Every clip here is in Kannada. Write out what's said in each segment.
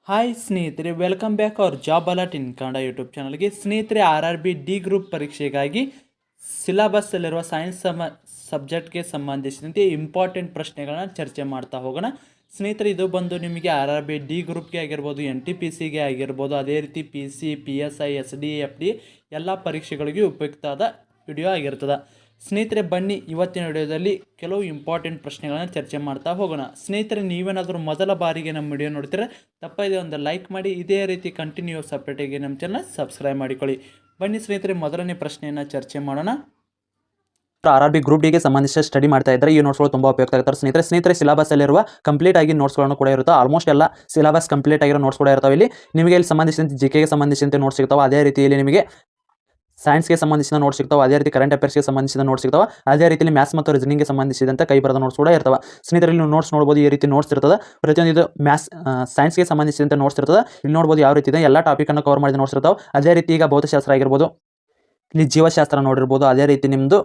ಹಾಯ್ ಸ್ನೇಹಿತರೆ, welcome back hour job alert ಇನ್ ಕನ್ನಡ ಯೂಟ್ಯೂಬ್ ಚಾನಲ್ಗೆ. ಸ್ನೇಹಿತರೆ, RRB ಡಿ ಗ್ರೂಪ್ ಪರೀಕ್ಷೆಗಾಗಿ ಸಿಲೆಬಸ್ಸಲ್ಲಿರುವ ಸೈನ್ಸ್ ಸಬ್ಜೆಕ್ಟ್ಗೆ ಸಂಬಂಧಿಸಿದಂತೆ ಇಂಪಾರ್ಟೆಂಟ್ ಪ್ರಶ್ನೆಗಳನ್ನ ಚರ್ಚೆ ಮಾಡ್ತಾ ಹೋಗೋಣ. ಸ್ನೇಹಿತರೆ, ಇದು ಬಂದು ನಿಮಗೆ RRB ಡಿ ಗ್ರೂಪ್ಗೆ ಆಗಿರ್ಬೋದು, NTPCಗೆ ಆಗಿರ್ಬೋದು, ಅದೇ ರೀತಿ PC, PSI, SD, FD ಎಲ್ಲ ಪರೀಕ್ಷೆಗಳಿಗೂ ಉಪಯುಕ್ತ ಆದ ವಿಡಿಯೋ ಆಗಿರ್ತದೆ. ಸ್ನೇಹಿತರೆ, ಬನ್ನಿ ಇವತ್ತಿನ ವಿಡಿಯೋದಲ್ಲಿ ಕೆಲವು ಇಂಪಾರ್ಟೆಂಟ್ ಪ್ರಶ್ನೆಗಳನ್ನು ಚರ್ಚೆ ಮಾಡ್ತಾ ಹೋಗೋಣ. ಸ್ನೇಹಿತರೆ, ನೀವೇನಾದರೂ ಮೊದಲ ಬಾರಿಗೆ ನಮ್ಮ ವಿಡಿಯೋ ನೋಡ್ತೀರಾ ತಪ್ಪದೆ ಒಂದು ಲೈಕ್ ಮಾಡಿ, ಇದೇ ರೀತಿ ಕಂಟಿನ್ಯೂಸ್ ಅಪ್ಡೇಟಿಗೆ ನಮ್ಮ ಚಾನಲ್ ಸಬ್ಸ್ಕ್ರೈಬ್ ಮಾಡಿಕೊಳ್ಳಿ. ಬನ್ನಿ ಸ್ನೇಹಿತರೆ, ಮೊದಲನೇ ಪ್ರಶ್ನೆಯನ್ನು ಚರ್ಚೆ ಮಾಡೋಣ. RRB ಗ್ರೂಪ್ ಡಿಗೆ ಸಂಬಂಧಿಸಿದ ಸ್ಟಡಿ ಮಾಡ್ತಾ ಇದ್ದಾರೆ. ಈ ನೋಟ್ಸ್ಗಳು ತುಂಬ ಉಪಯುಕ್ತ ಆಗ್ತಾರೆ ಸ್ನೇಹಿತರೆ. ಸಿಲೆಬಸ್ ಅಲ್ಲಿರುವ ಕಂಪ್ಲೀಟ್ ಆಗಿ ನೋಟ್ಸ್ಗಳನ್ನು ಕೂಡ ಇರುತ್ತೆ. ಆಲ್ಮೋಸ್ಟ್ ಎಲ್ಲ ಸಿಲೆಬಸ್ ಕಂಪ್ಲೀಟ್ ಆಗಿರೋ ನೋಟ್ಸ್ ಕೂಡ ಇರ್ತಾವೆ. ಇಲ್ಲಿ ಸಂಬಂಧಿಸಿದಂತೆ ಜಿಕೆಗೆ ಸಂಬಂಧಿಸಿದಂತೆ ನೋಟ್ಸ್ ಸಿಗ್ತಾವೆ. ಅದೇ ರೀತಿಯಲ್ಲಿ ನಿಮಗೆ ಸೈನ್ಸ್ಗೆ ಸಂಬಂಧಿಸಿದ ನೋಟ್ಸ್ ಸಿಗ್ತಾವೆ. ಅದೇ ರೀತಿ ಕರೆಂಟ್ ಅಫೇರ್ಸ್ಗೆ ಸಂಬಂಧಿಸಿದ ನೋಟ್ಸ್ ಸಿಗ್ತಾವೆ. ಅದೇ ರೀತಿಯಲ್ಲಿ ಮ್ಯಾಥ್ಸ್ ಮತ್ತು ರೀಸನಿಂಗ್ಗೆ ಸಂಬಂಧಿಸಿದಂತೆ ಕೈ ಬರೆದ ನೋಟ್ಸ್ ಕೂಡ ಇರ್ತವೆ. ಸ್ನೇಹಿತರೆ, ನೀವು ನೋಟ್ಸ್ ನೋಡ್ಬೋದು, ಈ ರೀತಿ ನೋಟ್ಸ್ ಇರ್ತದೆ. ಪ್ರತಿಯೊಂದು ಇದು ಸೈನ್ಸ್ಗೆ ಸಂಬಂಧಿಸಿದಂತೆ ನೋಟ್ಸ್ ಇರ್ತದೆ. ಇಲ್ಲಿ ನೋಡ್ಬೋದು ಯಾವ ರೀತಿ ಇದೆ, ಎಲ್ಲ ಟಾಪಿಕನ್ನು ಕವರ್ ಮಾಡಿದ ನೋಟ್ಸ್ ಇರ್ತಾವೆ. ಅದೇ ರೀತಿ ಈಗ ಭೌತಶಾಸ್ತ್ರ ಆಗಿರ್ಬೋದು, ಇಲ್ಲಿ ಜೀವಶಾಸ್ತ್ರ ನೋಡಿರ್ಬೋದು. ಅದೇ ರೀತಿ ನಿಮ್ಮದು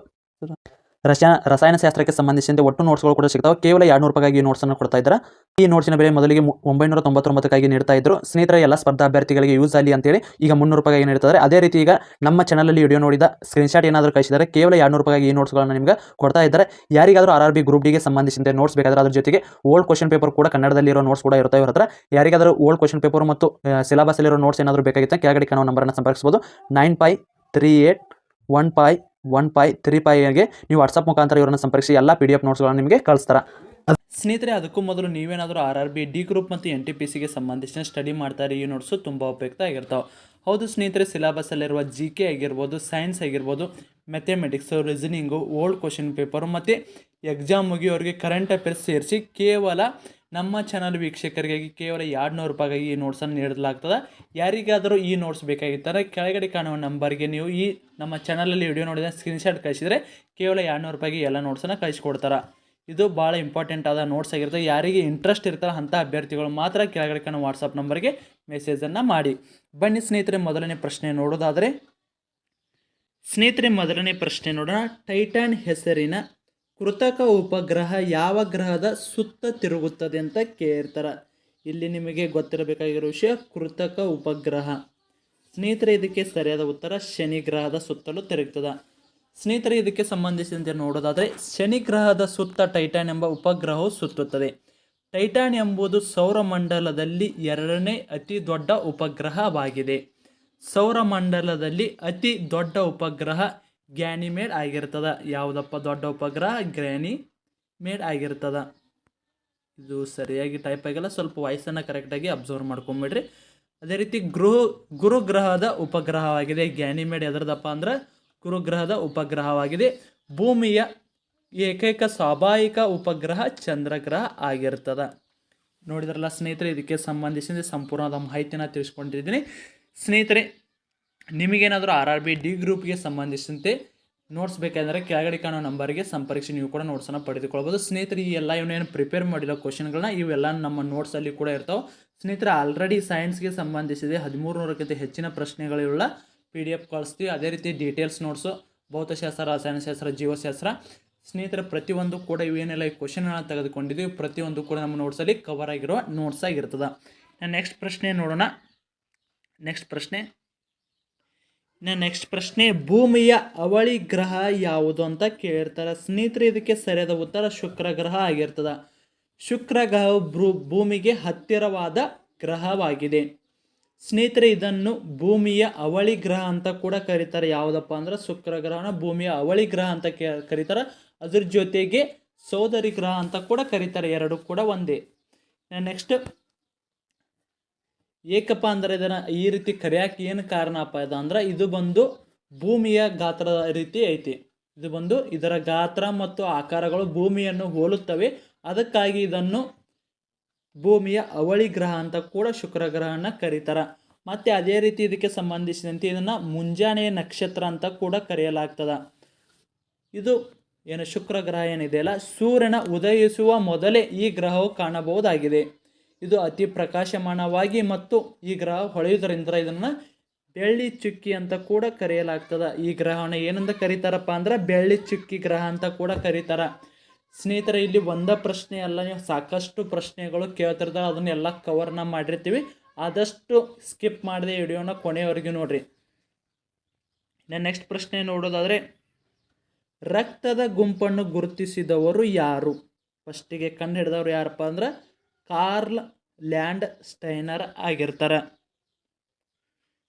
ರಸಾಯನಶಾಸ್ತ್ರಕ್ಕೆ ಸಂಬಂಧಿಸಿದಂತೆ ಒಟ್ಟು ನೋಟ್ಸ್ಗಳು ಕೂಡ ಸಿಗ್ತಾವೆ. ಕೇವಲ 200 ರೂಪಾಯಿಗಾಗಿ ಈ ನೋಟ್ಸನ್ನು ಕೊಡ್ತಾ ಇದ್ದಾರೆ. ಈ ನೋಟ್ಸಿನ ಬೆಲೆ ಮೊದಲಿಗೆ 999 ನೀಡ್ತಾ ಇದ್ರು. ಸ್ನೇಹಿತರೆ, ಎಲ್ಲ ಸ್ಪರ್ಧಾ ಅಭ್ಯರ್ಥಿಗಳಿಗೆ ಯೂಸ್ ಆಗಲಿ ಅಂತೇಳಿ ಈಗ 300 ರೂಪಾಯಿಗೆ ನೀಡ್ತಾರೆ. ಅದೇ ರೀತಿ ಈಗ ನಮ್ಮ ಚಾನಲಲ್ಲಿ ವಿಡಿಯೋ ನೋಡಿದ ಸ್ಕ್ರೀನ್ಶಾಟ್ ಏನಾದರೂ ಕಳಿಸಿದರೆ ಕೇವಲ 200 ರೂಪಾಯಿಗೆ ಈ ನೋಟ್ಸ್ಗಳನ್ನು ನಿಮಗೆ ಕೊಡ್ತಾ ಇದ್ದಾರೆ. ಯಾರಿಗಾದರೂ RRB ಗ್ರೂಪ್ ಡಿಗೆ ಸಂಬಂಧಿಸಿದಂತೆ ನೋಟ್ಸ್ ಬೇಕಾದರೆ ಅದ್ರ ಜೊತೆಗೆ ಓಲ್ಡ್ ಕ್ವಶನ್ ಪೇಪರ್ ಕೂಡ ಕನ್ನಡದಲ್ಲಿರೋ ನೋಟ್ಸ್ ಕೂಡ ಇರುತ್ತೆ ಇವ್ರ ಹತ್ರ. ಯಾರಿಗಾದರೂ ಓಲ್ಡ್ ಕ್ವಶನ್ ಪೇಪರ್ ಮತ್ತು ಸಿಲೆಬಸ್ಸಲ್ಲಿರೋ ನೋಟ್ಸ್ ಏನಾದರೂ ಬೇಕಾಗಿತ್ತು ಕೆಳಗಡೆ ಕಾಣುವ ನಂಬರನ್ನು ಸಂಪರ್ಕಿಸಬಹುದು. 9538151535ಗೆ ನೀವು ವಾಟ್ಸಪ್ ಮುಖಾಂತರ ಇವರನ್ನು ಸಂಪರ್ಕಿಸಿ ಎಲ್ಲ PDF ನೋಟ್ಸ್ಗಳನ್ನು ನಿಮಗೆ ಕಳಿಸ್ತಾರೆ. ಸ್ನೇಹಿತರೆ, ಅದಕ್ಕೂ ಮೊದಲು ನೀವೇನಾದರೂ RRB ಡಿ ಗ್ರೂಪ್ ಮತ್ತು NTPCಗೆ ಸಂಬಂಧಿಸಿದ ಸ್ಟಡಿ ಮಾಡ್ತಾರೆ, ಈ ನೋಟ್ಸು ತುಂಬ ಉಪಯುಕ್ತ ಆಗಿರ್ತಾವೆ. ಹೌದು ಸ್ನೇಹಿತರೆ, ಸಿಲೆಬಸ್ಸಲ್ಲಿರುವ GK ಆಗಿರ್ಬೋದು, ಸೈನ್ಸ್ ಆಗಿರ್ಬೋದು, mathematics, reasoning, old question paper ಮತ್ತು ಎಕ್ಸಾಮ್ ಮುಗಿಯೋರಿಗೆ ಕರೆಂಟ್ ಅಫೇರ್ಸ್ ಸೇರಿಸಿ ಕೇವಲ ನಮ್ಮ ಚಾನಲ್ ವೀಕ್ಷಕರಿಗಾಗಿ ಕೇವಲ 200 ರೂಪಾಯಿಗಾಗಿ ಈ ನೋಟ್ಸನ್ನು ನೀಡಲಾಗ್ತದೆ. ಯಾರಿಗಾದರೂ ಈ ನೋಟ್ಸ್ ಬೇಕಾಗಿದ್ದರೆ ಕೆಳಗಡೆ ಕಾಣುವ ನಂಬರ್ಗೆ ನೀವು ಈ ನಮ್ಮ ಚಾನಲಲ್ಲಿ ವಿಡಿಯೋ ನೋಡಿದ ಸ್ಕ್ರೀನ್ಶಾಟ್ ಕಳಿಸಿದರೆ ಕೇವಲ 200 ರೂಪಾಯಿಗೆ ಎಲ್ಲ ನೋಟ್ಸನ್ನು ಕಳಿಸ್ಕೊಡ್ತಾರೆ. ಇದು ಭಾಳ ಇಂಪಾರ್ಟೆಂಟ್ ಆದ ನೋಟ್ಸ್ ಆಗಿರ್ತದೆ. ಯಾರಿಗೆ ಇಂಟ್ರೆಸ್ಟ್ ಇರ್ತಾರೆ ಅಂಥ ಅಭ್ಯರ್ಥಿಗಳು ಮಾತ್ರ ಕೆಳಗಡೆ ಕಾಣುವ ವಾಟ್ಸಪ್ ನಂಬರ್ಗೆ ಮೆಸೇಜನ್ನು ಮಾಡಿ. ಬನ್ನಿ ಸ್ನೇಹಿತರೆ, ಮೊದಲನೇ ಪ್ರಶ್ನೆ ನೋಡೋದಾದರೆ ಮೊದಲನೇ ಪ್ರಶ್ನೆ ನೋಡೋಣ. ಟೈಟಾನ್ ಹೆಸರಿನ ಕೃತಕ ಉಪಗ್ರಹ ಯಾವ ಗ್ರಹದ ಸುತ್ತ ತಿರುಗುತ್ತದೆ ಅಂತ ಕೇಳ್ತಾರೆ. ಇಲ್ಲಿ ನಿಮಗೆ ಗೊತ್ತಿರಬೇಕಾಗಿರೋ ವಿಷಯ ಕೃತಕ ಉಪಗ್ರಹ. ಸ್ನೇಹಿತರೆ, ಇದಕ್ಕೆ ಸರಿಯಾದ ಉತ್ತರ ಶನಿ ಗ್ರಹದ ಸುತ್ತಲೂ ತಿರುಗ್ತದೆ. ಸ್ನೇಹಿತರೆ, ಇದಕ್ಕೆ ಸಂಬಂಧಿಸಿದಂತೆ ನೋಡೋದಾದರೆ ಶನಿ ಗ್ರಹದ ಸುತ್ತ ಟೈಟಾನ್ ಎಂಬ ಉಪಗ್ರಹವು ಸುತ್ತುತ್ತದೆ. ಟೈಟಾನ್ ಎಂಬುದು ಸೌರಮಂಡಲದಲ್ಲಿ 2ನೇ ಅತಿ ದೊಡ್ಡ ಉಪಗ್ರಹವಾಗಿದೆ. ಸೌರಮಂಡಲದಲ್ಲಿ ಅತಿ ದೊಡ್ಡ ಉಪಗ್ರಹ ಗ್ಯಾನಿಮೇಡ್ ಆಗಿರ್ತದೆ. ಯಾವುದಪ್ಪ ದೊಡ್ಡ ಉಪಗ್ರಹ? ಗ್ಯಾನಿಮೇಡ್ ಆಗಿರ್ತದೆ. ಇದು ಸರಿಯಾಗಿ ಟೈಪ್ ಆಗಿಲ್ಲ, ಸ್ವಲ್ಪ ವಾಯ್ಸನ್ನು ಕರೆಕ್ಟಾಗಿ ಅಬ್ಸರ್ವ್ ಮಾಡ್ಕೊಂಬಿಡ್ರಿ. ಅದೇ ರೀತಿ ಗುರುಗ್ರಹದ ಉಪಗ್ರಹವಾಗಿದೆ. ಗ್ಯಾನಿಮೇಡ್ ಎದರದಪ್ಪ ಅಂದ್ರೆ ಗುರುಗ್ರಹದ ಉಪಗ್ರಹವಾಗಿದೆ. ಭೂಮಿಯ ಏಕೈಕ ಸ್ವಾಭಾವಿಕ ಉಪಗ್ರಹ ಚಂದ್ರಗ್ರಹ ಆಗಿರ್ತದೆ. ನೋಡಿದ್ರಲ್ಲ ಸ್ನೇಹಿತರೆ, ಇದಕ್ಕೆ ಸಂಬಂಧಿಸಿದ ಸಂಪೂರ್ಣವಾದ ಮಾಹಿತಿನ ತಿಳಿಸ್ಕೊಂಡಿದ್ದೀನಿ. ಸ್ನೇಹಿತರೆ, ನಿಮಗೇನಾದರೂ RRB ಡಿ ಗ್ರೂಪ್ಗೆ ಸಂಬಂಧಿಸಿದಂತೆ ನೋಟ್ಸ್ ಬೇಕಾದರೆ ಕೆಳಗಡೆ ಕಾಣೋ ನಂಬರ್ಗೆ ಸಂಪರ್ಕಿಸಿ ನೀವು ಕೂಡ ನೋಟ್ಸನ್ನು ಪಡೆದುಕೊಳ್ಬೋದು. ಸ್ನೇಹಿತರೆ, ಈ ಎಲ್ಲ ಇವನೇನು ಪ್ರಿಪೇರ್ ಮಾಡಿರೋ ಕ್ವಶನ್ಗಳನ್ನ ಇವೆಲ್ಲ ನಮ್ಮ ನೋಟ್ಸಲ್ಲಿ ಕೂಡ ಇರ್ತಾವೆ. ಸ್ನೇಹಿತರೆ, ಆಲ್ರೆಡಿ ಸೈನ್ಸ್ಗೆ ಸಂಬಂಧಿಸಿದೆ 1300ಕ್ಕಿಂತ ಹೆಚ್ಚಿನ ಪ್ರಶ್ನೆಗಳುಳ್ಳ PDF ಕಳಿಸ್ತೀವಿ. ಅದೇ ರೀತಿ ಡೀಟೇಲ್ಸ್ ನೋಟ್ಸು, ಭೌತಶಾಸ್ತ್ರ, ರಸಾಯನಶಾಸ್ತ್ರ, ಜೀವಶಾಸ್ತ್ರ. ಸ್ನೇಹಿತರೆ, ಪ್ರತಿಯೊಂದು ಕೂಡ ಇವೇನೆಲ್ಲ ಈ ಕ್ವಶನ್ಗಳನ್ನು ತೆಗೆದುಕೊಂಡಿದ್ದೀವಿ ಪ್ರತಿಯೊಂದು ಕೂಡ ನಮ್ಮ ನೋಟ್ಸಲ್ಲಿ ಕವರ್ ಆಗಿರುವ ನೋಟ್ಸ್ ಆಗಿರ್ತದೆ. ನೆಕ್ಸ್ಟ್ ಪ್ರಶ್ನೆ ನೋಡೋಣ. ನೆಕ್ಸ್ಟ್ ಪ್ರಶ್ನೆ ಭೂಮಿಯ ಅವಳಿ ಗ್ರಹ ಯಾವುದು ಅಂತ ಕೇಳ್ತಾರೆ. ಸ್ನೇಹಿತರೆ, ಇದಕ್ಕೆ ಸರಿಯಾದ ಉತ್ತರ ಶುಕ್ರ ಗ್ರಹ ಆಗಿರ್ತದೆ. ಶುಕ್ರ ಗ್ರಹವು ಭೂಮಿಗೆ ಹತ್ತಿರವಾದ ಗ್ರಹವಾಗಿದೆ. ಸ್ನೇಹಿತರೆ, ಇದನ್ನು ಭೂಮಿಯ ಅವಳಿ ಗ್ರಹ ಅಂತ ಕೂಡ ಕರೀತಾರೆ. ಯಾವುದಪ್ಪ ಅಂದ್ರೆ ಶುಕ್ರ ಗ್ರಹನ ಭೂಮಿಯ ಅವಳಿ ಗ್ರಹ ಅಂತ ಕರೀತಾರೆ. ಅದ್ರ ಜೊತೆಗೆ ಸೋದರಿ ಗ್ರಹ ಅಂತ ಕೂಡ ಕರೀತಾರೆ. ಎರಡು ಕೂಡ ಒಂದೇ. ನೆಕ್ಸ್ಟ್ ಏಕಪ್ಪ ಅಂದರೆ ಇದನ್ನು ಈ ರೀತಿ ಕರೆಯೋಕೆ ಏನು ಕಾರಣಪ್ಪ ಅಂದ್ರೆ ಇದು ಬಂದು ಭೂಮಿಯ ಗಾತ್ರದ ರೀತಿ ಐತಿ. ಇದು ಬಂದು ಇದರ ಗಾತ್ರ ಮತ್ತು ಆಕಾರಗಳು ಭೂಮಿಯನ್ನು ಹೋಲುತ್ತವೆ. ಅದಕ್ಕಾಗಿ ಇದನ್ನು ಭೂಮಿಯ ಅವಳಿ ಗ್ರಹ ಅಂತ ಕೂಡ ಶುಕ್ರ ಗ್ರಹನ ಕರೀತಾರೆ. ಮತ್ತು ಅದೇ ರೀತಿ ಇದಕ್ಕೆ ಸಂಬಂಧಿಸಿದಂತೆ ಇದನ್ನು ಮುಂಜಾನೆಯ ನಕ್ಷತ್ರ ಅಂತ ಕೂಡ ಕರೆಯಲಾಗ್ತದೆ. ಇದು ಏನು ಶುಕ್ರ ಗ್ರಹ ಏನಿದೆಯಲ್ಲ, ಸೂರ್ಯನ ಉದಯಿಸುವ ಮೊದಲೇ ಈ ಗ್ರಹವು ಕಾಣಬಹುದಾಗಿದೆ. ಇದು ಅತಿ ಪ್ರಕಾಶಮಾನವಾಗಿ ಮತ್ತು ಈ ಗ್ರಹ ಹೊಳೆಯುವುದರಿಂದ ಇದನ್ನು ಬೆಳ್ಳಿ ಚುಕ್ಕಿ ಅಂತ ಕೂಡ ಕರೆಯಲಾಗ್ತದೆ. ಈ ಗ್ರಹವನ್ನು ಏನಂತ ಕರೀತಾರಪ್ಪ ಅಂದ್ರೆ ಬೆಳ್ಳಿ ಚುಕ್ಕಿ ಗ್ರಹ ಅಂತ ಕೂಡ ಕರೀತಾರೆ. ಸ್ನೇಹಿತರೆ, ಇಲ್ಲಿ ಒಂದೇ ಪ್ರಶ್ನೆ ಅಲ್ಲ, ನೀವು ಸಾಕಷ್ಟು ಪ್ರಶ್ನೆಗಳು ಕೇಳ್ತಿರ್ತಾರೆ, ಅದನ್ನೆಲ್ಲ ಕವರ್ನ ಮಾಡಿರ್ತೀವಿ. ಆದಷ್ಟು ಸ್ಕಿಪ್ ಮಾಡದೆ ವಿಡಿಯೋನ ಕೊನೆಯವರೆಗೂ ನೋಡ್ರಿ. ನೆಕ್ಸ್ಟ್ ಪ್ರಶ್ನೆ ನೋಡೋದಾದರೆ, ರಕ್ತದ ಗುಂಪನ್ನು ಗುರುತಿಸಿದವರು ಯಾರು? ಫಸ್ಟಿಗೆ ಕಂಡು ಹಿಡಿದವರು ಯಾರಪ್ಪ ಅಂದ್ರೆ ಕಾರ್ಲ್ ಲ್ಯಾಂಡ್ ಸ್ಟೈನರ್ ಆಗಿರ್ತಾರೆ.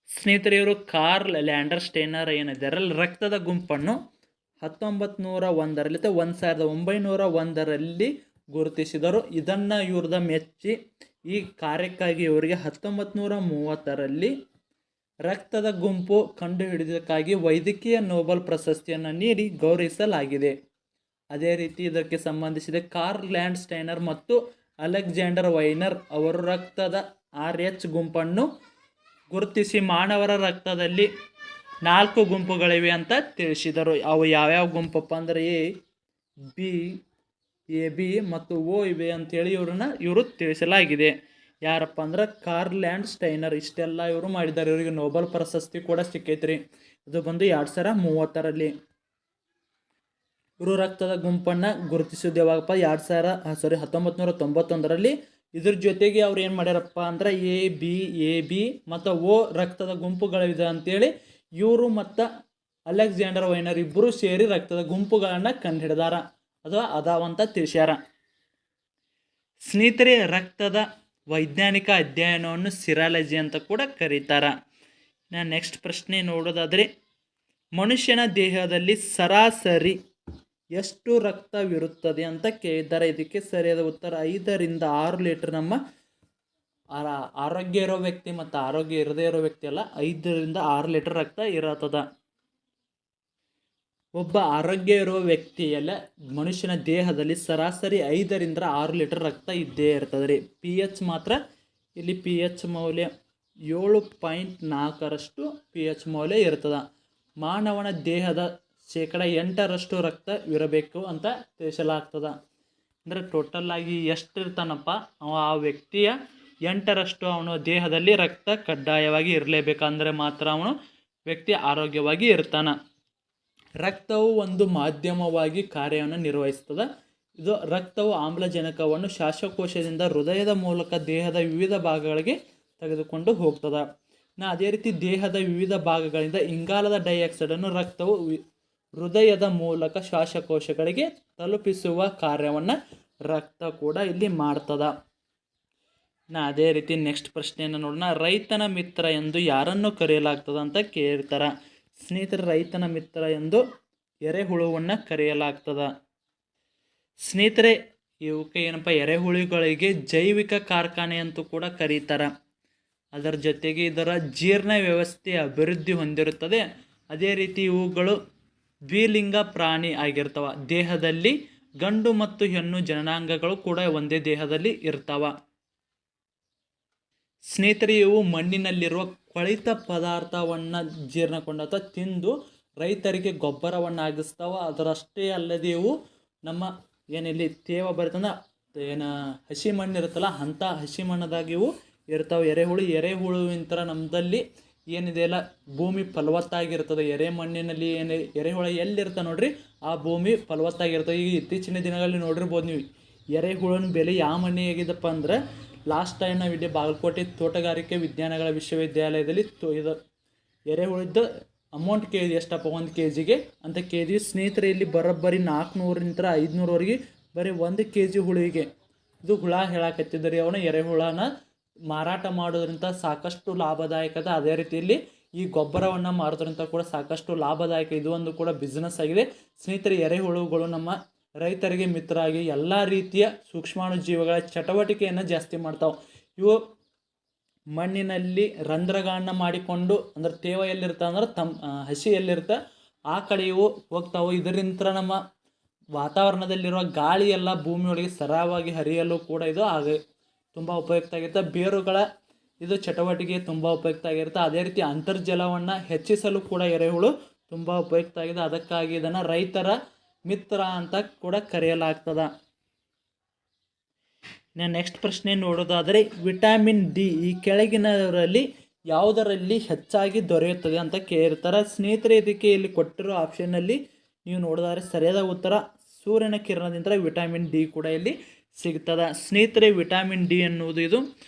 ಸ್ನೇಹಿತರೆ, ಇವರು ಕಾರ್ಲ್ ಲ್ಯಾಂಡರ್ ಸ್ಟೈನರ್ ಏನಿದ್ದಾರಲ್ಲ, ರಕ್ತದ ಗುಂಪನ್ನು 1901 1901 ಗುರುತಿಸಿದರು. ಇದನ್ನು ಇವ್ರದ ಮೆಚ್ಚಿ ಈ ಕಾರ್ಯಕ್ಕಾಗಿ ಇವರಿಗೆ 1930 ರಕ್ತದ ಗುಂಪು ಕಂಡುಹಿಡಿದಕ್ಕಾಗಿ ವೈದ್ಯಕೀಯ ನೋಬೆಲ್ ಪ್ರಶಸ್ತಿಯನ್ನು ನೀಡಿ ಗೌರವಿಸಲಾಗಿದೆ. ಅದೇ ರೀತಿ ಇದಕ್ಕೆ ಸಂಬಂಧಿಸಿದ ಕಾರ್ಲ್ ಲ್ಯಾಂಡ್ ಸ್ಟೈನರ್ ಮತ್ತು ಅಲೆಕ್ಸಾಂಡರ್ ವೈನರ್ ಅವರು ರಕ್ತದ RH ಗುಂಪನ್ನು ಗುರುತಿಸಿ ಮಾನವರ ರಕ್ತದಲ್ಲಿ 4 ಗುಂಪುಗಳಿವೆ ಅಂತ ತಿಳಿಸಿದರು. ಅವು ಯಾವ್ಯಾವ ಗುಂಪಪ್ಪ ಅಂದರೆ AB ಮತ್ತು O ಇವೆ ಅಂತೇಳಿ ಇವರು ತಿಳಿಸಲಾಗಿದೆ. ಯಾರಪ್ಪ ಅಂದ್ರೆ ಕಾರ್ಲ್ ಲ್ಯಾಂಡ್ ಸ್ಟೈನರ್. ಇಷ್ಟೆಲ್ಲ ಇವರು ಮಾಡಿದ್ದಾರೆ. ಇವರಿಗೆ ನೋಬೆಲ್ ಪ್ರಶಸ್ತಿ ಕೂಡ ಸಿಕ್ಕೈತ್ರಿ. ಇದು ಬಂದು 2030 ಇವರು ರಕ್ತದ ಗುಂಪನ್ನು ಗುರುತಿಸಿದ ಯಾವಾಗಪ್ಪ 1991 ಇದ್ರ ಜೊತೆಗೆ ಅವ್ರು ಏನು ಮಾಡ್ಯಾರಪ್ಪ ಅಂದ್ರೆ AB ಮತ್ತು O ರಕ್ತದ ಗುಂಪುಗಳಿದೆ ಅಂತೇಳಿ ಇವರು ಮತ್ತು ಅಲೆಕ್ಸಾಂಡರ್ ವೈನರ್ ಇಬ್ಬರು ಸೇರಿ ರಕ್ತದ ಗುಂಪುಗಳನ್ನು ಕಂಡುಹಿಡಿದಾರ ಅಥವಾ ಅದಾವಂತ ತಿಳಿಸ್ಯಾರ. ಸ್ನೇಹಿತರೆ, ರಕ್ತದ ವೈಜ್ಞಾನಿಕ ಅಧ್ಯಯನವನ್ನು ಸಿರಾಲಜಿ ಅಂತ ಕೂಡ ಕರೀತಾರೆ. ನೆಕ್ಸ್ಟ್ ಪ್ರಶ್ನೆ ನೋಡೋದಾದರೆ, ಮನುಷ್ಯನ ದೇಹದಲ್ಲಿ ಸರಾಸರಿ ಎಷ್ಟು ರಕ್ತವಿರುತ್ತದೆ ಅಂತ ಕೇಳಿದ್ದಾರೆ. ಇದಕ್ಕೆ ಸರಿಯಾದ ಉತ್ತರ 5 ರಿಂದ 6 ಲೀಟರ್. ನಮ್ಮ ಆರೋಗ್ಯ ಇರೋ ವ್ಯಕ್ತಿ ಮತ್ತು ಆರೋಗ್ಯ ಇರದೇ ಇರೋ ವ್ಯಕ್ತಿ ಅಲ್ಲ, 5 ರಿಂದ 6 ಲೀಟರ್ ರಕ್ತ ಇರತ್ತದ. ಒಬ್ಬ ಆರೋಗ್ಯ ಇರುವ ವ್ಯಕ್ತಿಯಲ್ಲ ಮನುಷ್ಯನ ದೇಹದಲ್ಲಿ ಸರಾಸರಿ 5 ರಿಂದ 6 ಲೀಟರ್ ರಕ್ತ ಇದ್ದೇ ಇರ್ತದೆ ರೀ. pH ಮಾತ್ರ ಇಲ್ಲಿ pH ಮೌಲ್ಯ 7.4 pH ಮೌಲ್ಯ ಇರ್ತದೆ. ಮಾನವನ ದೇಹದ 8% ರಕ್ತ ಇರಬೇಕು ಅಂತ ತಿಳಿಸಲಾಗ್ತದೆ. ಅಂದರೆ ಟೋಟಲ್ ಆಗಿ ಎಷ್ಟು ಇರ್ತಾನಪ್ಪ ಆ ವ್ಯಕ್ತಿಯ 8% ಅವನ ದೇಹದಲ್ಲಿ ರಕ್ತ ಕಡ್ಡಾಯವಾಗಿ ಇರಲೇಬೇಕಂದ್ರೆ ಮಾತ್ರ ಅವನು ವ್ಯಕ್ತಿ ಆರೋಗ್ಯವಾಗಿ ಇರ್ತಾನೆ. ರಕ್ತವು ಒಂದು ಮಾಧ್ಯಮವಾಗಿ ಕಾರ್ಯವನ್ನು ನಿರ್ವಹಿಸ್ತದೆ. ಇದು ರಕ್ತವು ಆಮ್ಲಜನಕವನ್ನು ಶ್ವಾಸಕೋಶದಿಂದ ಹೃದಯದ ಮೂಲಕ ದೇಹದ ವಿವಿಧ ಭಾಗಗಳಿಗೆ ತೆಗೆದುಕೊಂಡು ಹೋಗ್ತದೆ. ಅದೇ ರೀತಿ ದೇಹದ ವಿವಿಧ ಭಾಗಗಳಿಂದ ಇಂಗಾಲದ ಡೈಆಕ್ಸೈಡನ್ನು ರಕ್ತವು ಹೃದಯದ ಮೂಲಕ ಶ್ವಾಸಕೋಶಗಳಿಗೆ ತಲುಪಿಸುವ ಕಾರ್ಯವನ್ನು ರಕ್ತ ಕೂಡ ಇಲ್ಲಿ ಮಾಡ್ತದ. ಅದೇ ರೀತಿ ನೆಕ್ಸ್ಟ್ ಪ್ರಶ್ನೆಯನ್ನು ನೋಡೋಣ. ರೈತನ ಮಿತ್ರ ಎಂದು ಯಾರನ್ನು ಕರೆಯಲಾಗ್ತದ ಅಂತ ಕೇಳ್ತಾರೆ. ಸ್ನೇಹಿತರೆ, ರೈತನ ಮಿತ್ರ ಎಂದು ಎರೆಹುಳುವನ್ನು ಕರೆಯಲಾಗ್ತದ. ಸ್ನೇಹಿತರೆ, ಇವಕ್ಕೆ ಏನಪ್ಪ ಎರೆಹುಳುಗಳಿಗೆ ಜೈವಿಕ ಕಾರ್ಖಾನೆ ಅಂತೂ ಕೂಡ ಕರೀತಾರೆ. ಅದರ ಜೊತೆಗೆ ಇದರ ಜೀರ್ಣ ವ್ಯವಸ್ಥೆ ಅಭಿವೃದ್ಧಿ ಹೊಂದಿರುತ್ತದೆ. ಅದೇ ರೀತಿ ಇವುಗಳು ದ್ವಿಲಿಂಗ ಪ್ರಾಣಿ ಆಗಿರ್ತಾವ. ದೇಹದಲ್ಲಿ ಗಂಡು ಮತ್ತು ಹೆಣ್ಣು ಜನನಾಂಗಗಳು ಕೂಡ ಒಂದೇ ದೇಹದಲ್ಲಿ ಇರ್ತಾವ. ಸ್ನೇಹಿತರೆ, ಇವು ಮಣ್ಣಿನಲ್ಲಿರುವ ಕೊಳಿತ ಪದಾರ್ಥವನ್ನು ಜೀರ್ಣಕೊಂಡು ಅಥವಾ ತಿಂದು ರೈತರಿಗೆ ಗೊಬ್ಬರವನ್ನು ಆಗಿಸ್ತಾವ. ಅದರಷ್ಟೇ ಅಲ್ಲದೆ ಇವು ನಮ್ಮ ಏನಿಲ್ಲಿ ತೇವ ಬರ್ತಂದ್ರೆ ಹಸಿ ಮಣ್ಣು ಇರುತ್ತಲ್ಲ ಅಂಥ ಹಸಿ ಮಣ್ಣದಾಗ ಇವು ಇರ್ತಾವೆ. ಎರೆಹುಳುವಿಂತರ ನಮ್ಮದಲ್ಲಿ ಏನಿದೆ ಅಲ್ಲ ಭೂಮಿ ಫಲವತ್ತಾಗಿರ್ತದೆ. ಎರೆಮಣ್ಣಿನಲ್ಲಿ ಎರೆಹುಳ ಎಲ್ಲಿರ್ತಾವೆ ನೋಡ್ರಿ ಆ ಭೂಮಿ ಫಲವತ್ತಾಗಿರ್ತದೆ. ಈಗ ಇತ್ತೀಚಿನ ದಿನಗಳಲ್ಲಿ ನೋಡಿರ್ಬೋದು ನೀವು ಎರೆಹುಳನ ಬೆಲೆ ಯಾವ ಮಣ್ಣಿಗಾಗಿದಪ್ಪ ಅಂದ್ರೆ, ಲಾಸ್ಟ್ ಟೈಮ್ ನಾವು ಇಡೀ ಬಾಗಲಕೋಟೆ ತೋಟಗಾರಿಕೆ ವಿಜ್ಞಾನಗಳ ವಿಶ್ವವಿದ್ಯಾಲಯದಲ್ಲಿ ಇದು ಎರೆಹುಳದ ಅಮೌಂಟ್ ಕೇಳಿದ್ವಿ ಎಷ್ಟಪ್ಪ 1 kgಗೆ ಅಂತ ಕೇಳಿದ್ವಿ. ಸ್ನೇಹಿತರೆ, ಇಲ್ಲಿ ಬರೋಬ್ಬರಿ 400 ರಿಂದ 500ವರೆಗೆ ಬರೀ 1 kg ಹುಳುವಿಗೆ ಇದು ಹುಳ ಹೇಳಾಕತ್ತಿದ್ರಿ. ಅವನ ಎರೆಹುಳನ ಮಾರಾಟ ಮಾಡೋದ್ರಿಂದ ಸಾಕಷ್ಟು ಲಾಭದಾಯಕತೆ. ಅದೇ ರೀತಿಯಲ್ಲಿ ಈ ಗೊಬ್ಬರವನ್ನು ಮಾರೋದ್ರಿಂದ ಕೂಡ ಸಾಕಷ್ಟು ಲಾಭದಾಯಕ. ಇದು ಒಂದು ಕೂಡ ಬಿಸ್ನೆಸ್ ಆಗಿದೆ. ಸ್ನೇಹಿತರೆ, ಎರೆಹುಳುಗಳು ನಮ್ಮ ರೈತರಿಗೆ ಮಿತ್ರ ಆಗಿ ಎಲ್ಲ ರೀತಿಯ ಸೂಕ್ಷ್ಮಾಣು ಜೀವಿಗಳ ಚಟುವಟಿಕೆಯನ್ನು ಜಾಸ್ತಿ ಮಾಡ್ತಾವೆ. ಇವು ಮಣ್ಣಿನಲ್ಲಿ ರಂಧ್ರಗಳನ್ನು ಮಾಡಿಕೊಂಡು ಅಂದ್ರೆ ತೇವ ಎಲ್ಲಿರ್ತಾವೆ ಅಂದ್ರೆ ಹಸಿ ಎಲ್ಲಿರುತ್ತೆ ಆ ಕಡೆ ಇವು ಹೋಗ್ತಾವೆ. ಇದರಿಂದ ನಮ್ಮ ವಾತಾವರಣದಲ್ಲಿರುವ ಗಾಳಿ ಎಲ್ಲ ಭೂಮಿಯೊಳಗೆ ಸರಾಗವಾಗಿ ಹರಿಯಲು ಕೂಡ ಇದು ತುಂಬ ಉಪಯುಕ್ತ ಆಗಿರುತ್ತೆ. ಬೇರುಗಳ ಇದು ಚಟುವಟಿಕೆ ತುಂಬ ಉಪಯುಕ್ತ ಆಗಿರುತ್ತೆ. ಅದೇ ರೀತಿ ಅಂತರ್ಜಲವನ್ನು ಹೆಚ್ಚಿಸಲು ಕೂಡ ಎರೆಹುಳು ತುಂಬ ಉಪಯುಕ್ತ ಆಗಿದೆ. ಅದಕ್ಕಾಗಿ ಇದನ್ನು ರೈತರ ಮಿತ್ರ ಅಂತ ಕೂಡ ಕರೆಯಲಾಗ್ತದ. ನೆಕ್ಸ್ಟ್ ಪ್ರಶ್ನೆ ನೋಡೋದಾದರೆ, ವಿಟಮಿನ್ ಡಿ ಈ ಕೆಳಗಿನವರಲ್ಲಿ ಯಾವುದರಲ್ಲಿ ಹೆಚ್ಚಾಗಿ ದೊರೆಯುತ್ತದೆ ಅಂತ ಕೇಳಿರ್ತಾರೆ. ಸ್ನೇಹಿತರೆ, ಇದಕ್ಕೆ ಇಲ್ಲಿ ಕೊಟ್ಟಿರೋ ಆಪ್ಷನ್ನಲ್ಲಿ ನೀವು ನೋಡೋದಾದರೆ ಸರಿಯಾದ ಉತ್ತರ ಸೂರ್ಯನ ಕಿರಣದಿಂದ ವಿಟಮಿನ್ ಡಿ ಕೂಡ ಇಲ್ಲಿ ಸಿಗ್ತದೆ. ಸ್ನೇಹಿತರೆ, ವಿಟಮಿನ್ ಡಿ ಎನ್ನುವುದು ಇದು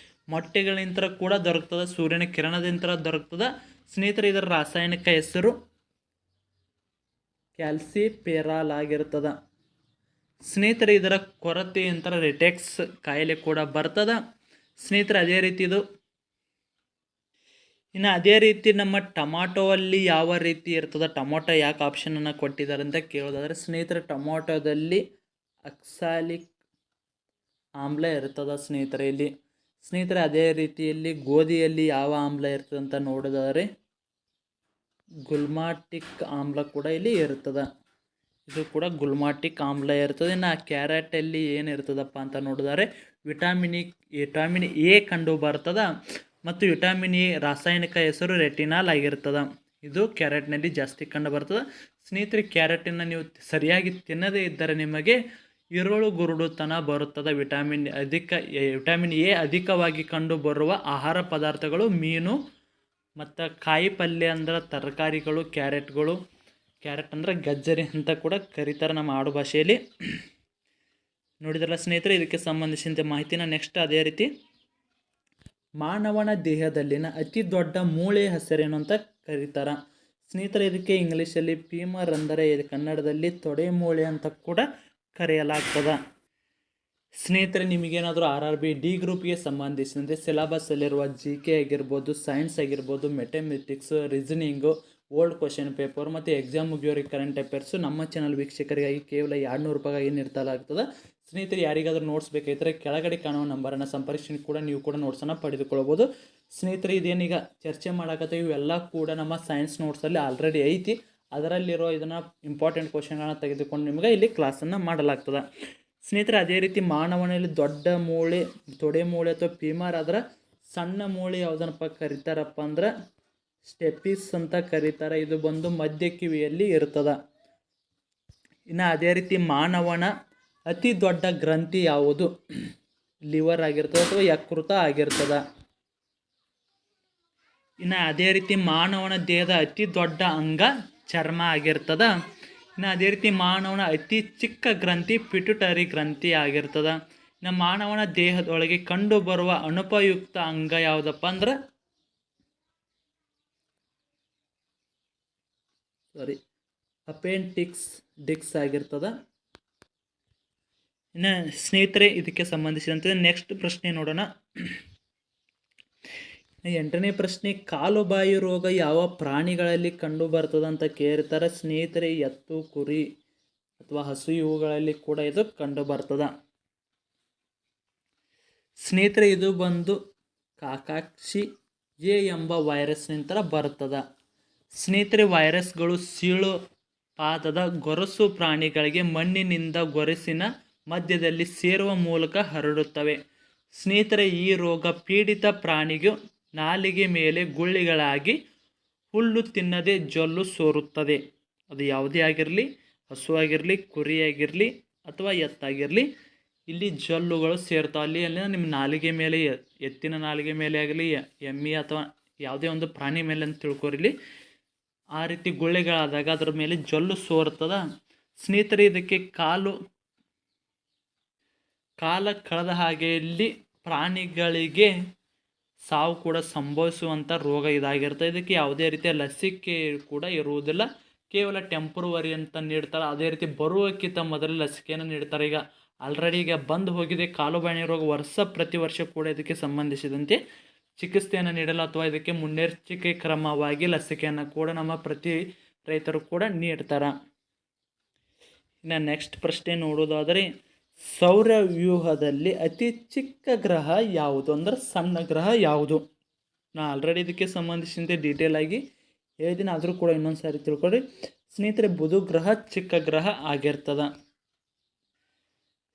ಮೊಟ್ಟೆಗಳಿಂದ ಕೂಡ ದೊರಕ್ತದೆ, ಸೂರ್ಯನ ಕಿರಣದಿಂದ ದೊರಕ್ತದೆ. ಸ್ನೇಹಿತರೆ ಇದರ ರಾಸಾಯನಿಕ ಹೆಸರು ಕ್ಯಾಲ್ಸಿಫೆರಾಲ್ ಆಗಿರ್ತದೆ. ಸ್ನೇಹಿತರೆ ಇದರ ಕೊರತೆಯಿಂದ ರಿಟೆಕ್ಸ್ ಕಾಯಿಲೆ ಕೂಡ ಬರ್ತದೆ. ಸ್ನೇಹಿತರೆ ಅದೇ ರೀತಿ ಇದು ಇನ್ನು ಅದೇ ರೀತಿ ನಮ್ಮ ಟೊಮಾಟೊ ಅಲ್ಲಿ ಯಾವ ರೀತಿ ಇರ್ತದೆ, ಟೊಮಾಟೊ ಯಾಕೆ ಆಪ್ಷನನ್ನು ಕೊಟ್ಟಿದ್ದಾರೆ ಅಂತ ಕೇಳೋದಾದರೆ, ಸ್ನೇಹಿತರೆ ಟೊಮಾಟೊದಲ್ಲಿ ಅಕ್ಸಾಲಿಕ್ ಆಮ್ಲ ಇರ್ತದೆ ಸ್ನೇಹಿತರೆ ಇಲ್ಲಿ. ಸ್ನೇಹಿತರೆ ಅದೇ ರೀತಿಯಲ್ಲಿ ಗೋಧಿಯಲ್ಲಿ ಯಾವ ಆಮ್ಲ ಇರ್ತದೆ ಅಂತ ನೋಡೋದಾದರೆ ಗುಲ್ಮಾಟಿಕ್ ಆಮ್ಲ ಕೂಡ ಇಲ್ಲಿ ಇರ್ತದೆ. ಇದು ಕೂಡ ಗುಲ್ಮಾಟಿಕ್ ಆಮ್ಲ ಇರ್ತದೆ. ಇನ್ನು ಕ್ಯಾರೆಟಲ್ಲಿ ಏನು ಇರ್ತದಪ್ಪ ಅಂತ ನೋಡಿದರೆ ವಿಟಾಮಿನ್ ಎ ಕಂಡು ಬರ್ತದೆ ಮತ್ತು ವಿಟಾಮಿನ್ ಎ ರಾಸಾಯನಿಕ ಹೆಸರು ರೆಟಿನಾಲ್ ಆಗಿರ್ತದೆ. ಇದು ಕ್ಯಾರೆಟ್ನಲ್ಲಿ ಜಾಸ್ತಿ ಕಂಡು ಬರ್ತದೆ. ಸ್ನೇಹಿತರೆ ಕ್ಯಾರೆಟನ್ನು ನೀವು ಸರಿಯಾಗಿ ತಿನ್ನದೇ ಇದ್ದರೆ ನಿಮಗೆ ಇರುಳು ಗುರುಡುತನ ಬರುತ್ತದೆ. ವಿಟಾಮಿನ್ ಎ ಅಧಿಕವಾಗಿ ಕಂಡು ಬರುವ ಆಹಾರ ಪದಾರ್ಥಗಳು ಮೀನು ಮತ್ತು ಕಾಯಿ ಪಲ್ಯ ಅಂದ್ರೆ ತರಕಾರಿಗಳು, ಕ್ಯಾರೆಟ್ ಅಂದರೆ ಗಜ್ಜರಿ ಅಂತ ಕೂಡ ಕರೀತಾರೆ ನಮ್ಮ ಆಡು ಭಾಷೆಯಲ್ಲಿ. ನೋಡಿದ್ರಲ್ಲ ಸ್ನೇಹಿತರೆ, ಇದಕ್ಕೆ ಸಂಬಂಧಿಸಿದಂತೆ ಮಾಹಿತಿನ ನೆಕ್ಸ್ಟ್ ಅದೇ ರೀತಿ ಮಾನವನ ದೇಹದಲ್ಲಿನ ಅತಿ ದೊಡ್ಡ ಮೂಳೆ ಹೆಸರೇನು ಅಂತ ಕರೀತಾರೆ. ಸ್ನೇಹಿತರೆ ಇದಕ್ಕೆ ಇಂಗ್ಲೀಷಲ್ಲಿ ಫೀಮರ್ ಅಂದರೆ ಕನ್ನಡದಲ್ಲಿ ತೊಡೆ ಮೂಳೆ ಅಂತ ಕೂಡ ಕರೆಯಲಾಗ್ತದೆ. ಸ್ನೇಹಿತರೆ ನಿಮಗೇನಾದರೂ RRB ಡಿ ಗ್ರೂಪ್ಗೆ ಸಂಬಂಧಿಸಿದಂತೆ ಸಿಲೆಬಸ್ಸಲ್ಲಿರುವ GK ಆಗಿರ್ಬೋದು, ಸೈನ್ಸ್ ಆಗಿರ್ಬೋದು, mathematics, reasoning, old question paper ಮತ್ತು ಎಕ್ಸಾಮ್ ಮುಗಿಯೋರಿಗೆ ಕರೆಂಟ್ ಅಫೇರ್ಸು ನಮ್ಮ ಚಾನಲ್ ವೀಕ್ಷಕರಿಗಾಗಿ ಕೇವಲ 200 ರೂಪಾಯಿಗಾಗಿ ನೀಡ್ತಲಾಗ್ತದೆ. ಸ್ನೇಹಿತರೆ ಯಾರಿಗಾದ್ರೂ ನೋಟ್ಸ್ ಬೇಕಾಗಿದ್ದರೆ ಕೆಳಗಡೆ ಕಾಣುವ ನಂಬರನ್ನು ಸಂಪರ್ಕಿಸಿ ಕೂಡ ನೀವು ಕೂಡ ನೋಟ್ಸನ್ನು ಪಡೆದುಕೊಳ್ಬೋದು. ಸ್ನೇಹಿತರೆ ಇದೇನೀಗ ಚರ್ಚೆ ಮಾಡೋಕತ್ತೀವಿ ಇವೆಲ್ಲ ಕೂಡ ನಮ್ಮ ಸೈನ್ಸ್ ನೋಟ್ಸಲ್ಲಿ ಆಲ್ರೆಡಿ ಐತಿ. ಅದರಲ್ಲಿರೋ ಇದನ್ನು ಇಂಪಾರ್ಟೆಂಟ್ ಕ್ವಶನ್ಗಳನ್ನ ತೆಗೆದುಕೊಂಡು ನಿಮಗೆ ಇಲ್ಲಿ ಕ್ಲಾಸನ್ನು ಮಾಡಲಾಗ್ತದೆ. ಸ್ನೇಹಿತರೆ ಅದೇ ರೀತಿ ಮಾನವನಲ್ಲಿ ದೊಡ್ಡ ಮೂಳೆ ತೊಡೆ ಮೂಳೆ ಅಥವಾ ಫೀಮರ್ ಆದ್ರೆ ಸಣ್ಣ ಮೂಳೆ ಯಾವುದನ್ನಪ್ಪ ಕರೀತಾರಪ್ಪ ಅಂದ್ರೆ ಸ್ಟೆಪಿಸ್ ಅಂತ ಕರೀತಾರೆ. ಇದು ಬಂದು ಮಧ್ಯ ಕಿವಿಯಲ್ಲಿ ಇರ್ತದೆ. ಇನ್ನು ಅದೇ ರೀತಿ ಮಾನವನ ಅತಿ ದೊಡ್ಡ ಗ್ರಂಥಿ ಯಾವುದು? ಲಿವರ್ ಆಗಿರ್ತದೆ ಅಥವಾ ಯಕೃತ ಆಗಿರ್ತದೆ. ಇನ್ನು ಅದೇ ರೀತಿ ಮಾನವನ ದೇಹದ ಅತಿ ದೊಡ್ಡ ಅಂಗ ಚರ್ಮ ಆಗಿರ್ತದೆ. ಇನ್ನು ಅದೇ ರೀತಿ ಮಾನವನ ಅತಿ ಚಿಕ್ಕ ಗ್ರಂಥಿ ಪಿಟ್ಯುಟರಿ ಗ್ರಂಥಿ ಆಗಿರ್ತದೆ. ಇನ್ನು ಮಾನವನ ದೇಹದೊಳಗೆ ಕಂಡು ಬರುವ ಅನುಪಯುಕ್ತ ಅಂಗ ಯಾವುದಪ್ಪ ಅಂದ್ರೆ ಅಪೆಂಡಿಕ್ಸ್ ಆಗಿರ್ತದೆ. ಇನ್ನು ಸ್ನೇಹಿತರೆ ಇದಕ್ಕೆ ಸಂಬಂಧಿಸಿದಂತೆ ನೆಕ್ಸ್ಟ್ ಪ್ರಶ್ನೆ ನೋಡೋಣ. 8ನೇ ಪ್ರಶ್ನೆ, ಕಾಲುಬಾಯಿ ರೋಗ ಯಾವ ಪ್ರಾಣಿಗಳಲ್ಲಿ ಕಂಡು ಬರ್ತದೆ ಅಂತ ಕೇಳ್ತಾರೆ. ಸ್ನೇಹಿತರೆ ಎತ್ತು, ಕುರಿ ಅಥವಾ ಹಸು ಇವುಗಳಲ್ಲಿ ಕೂಡ ಇದು ಕಂಡು ಬರ್ತದೆ. ಸ್ನೇಹಿತರೆ ಇದು ಬಂದು ಕಾಕಾಕ್ಷಿ ಎ ಎಂಬ ವೈರಸ್ನಿಂದ ಬರ್ತದೆ. ಸ್ನೇಹಿತರೆ ವೈರಸ್ಗಳು ಸೀಳು ಪಾದದ ಗೊರಸು ಪ್ರಾಣಿಗಳಿಗೆ ಮಣ್ಣಿನಿಂದ ಗೊರಸಿನ ಮಧ್ಯದಲ್ಲಿ ಸೇರುವ ಮೂಲಕ ಹರಡುತ್ತವೆ. ಸ್ನೇಹಿತರೆ ಈ ರೋಗ ಪೀಡಿತ ಪ್ರಾಣಿಗೆ ನಾಲಿಗೆ ಮೇಲೆ ಗುಳ್ಳೆಗಳಾಗಿ ಹುಲ್ಲು ತಿನ್ನದೆ ಜೊಲ್ಲು ಸೋರುತ್ತದೆ. ಅದು ಯಾವುದೇ ಆಗಿರಲಿ, ಹಸು ಆಗಿರಲಿ, ಕುರಿ ಆಗಿರಲಿ ಅಥವಾ ಎತ್ತಾಗಿರಲಿ, ಇಲ್ಲಿ ಜೊಲ್ಲುಗಳು ಸೇರ್ತಾವೆ. ಅಲ್ಲಿ ನಿಮ್ಮ ನಾಲಿಗೆ ಮೇಲೆ, ಎತ್ತಿನ ನಾಲಿಗೆ ಮೇಲೆ ಆಗಲಿ, ಎಮ್ಮೆ ಅಥವಾ ಯಾವುದೇ ಒಂದು ಪ್ರಾಣಿ ಮೇಲೆ ಅಂತ ತಿಳ್ಕೊರಿಲಿ, ಆ ರೀತಿ ಗುಳ್ಳೆಗಳಾದಾಗ ಅದರ ಮೇಲೆ ಜೊಲ್ಲು ಸೋರ್ತದ. ಸ್ನೇಹಿತರೆ ಇದಕ್ಕೆ ಕಾಲ ಕಳೆದ ಹಾಗೆ ಇಲ್ಲಿ ಪ್ರಾಣಿಗಳಿಗೆ ಸಾವು ಕೂಡ ಸಂಭವಿಸುವಂಥ ರೋಗ ಇದಾಗಿರ್ತದೆ. ಇದಕ್ಕೆ ಯಾವುದೇ ರೀತಿಯ ಲಸಿಕೆ ಕೂಡ ಇರುವುದಿಲ್ಲ, ಕೇವಲ ಟೆಂಪ್ರವರಿ ಅಂತ ನೀಡ್ತಾರೆ. ಅದೇ ರೀತಿ ಬರುವಕ್ಕಿಂತ ಮೊದಲು ಲಸಿಕೆಯನ್ನು ನೀಡ್ತಾರೆ. ಈಗ ಆಲ್ರೆಡಿ ಈಗ ಬಂದು ಹೋಗಿದೆ ಕಾಲುಬಾಯಿ ರೋಗ. ಪ್ರತಿ ವರ್ಷ ಕೂಡ ಇದಕ್ಕೆ ಸಂಬಂಧಿಸಿದಂತೆ ಚಿಕಿತ್ಸೆಯನ್ನು ನೀಡಲು ಅಥವಾ ಇದಕ್ಕೆ ಮುನ್ನೆಚ್ಚರಿಕೆ ಕ್ರಮವಾಗಿ ಲಸಿಕೆಯನ್ನು ಕೂಡ ನಮ್ಮ ಪ್ರತಿ ರೈತರು ಕೂಡ ನೀಡ್ತಾರೆ. ಇನ್ನು ನೆಕ್ಸ್ಟ್ ಪ್ರಶ್ನೆ ನೋಡೋದಾದರೆ, ಸೌರವ್ಯೂಹದಲ್ಲಿ ಅತಿ ಚಿಕ್ಕ ಗ್ರಹ ಯಾವುದು ಅಂದ್ರೆ ಸಣ್ಣ ಗ್ರಹ ಯಾವುದು? ನಾನು ಆಲ್ರೆಡಿ ಇದಕ್ಕೆ ಸಂಬಂಧಿಸಿದಂತೆ ಡೀಟೇಲ್ ಆಗಿ ಹೇಳಿದ್ದೀನಿ, ಆದರೂ ಕೂಡ ಇನ್ನೊಂದು ಸಾರಿ ತಿಳ್ಕೊಳ್ರಿ. ಸ್ನೇಹಿತರೆ ಬುಧ ಗ್ರಹ ಚಿಕ್ಕ ಗ್ರಹ ಆಗಿರ್ತದೆ.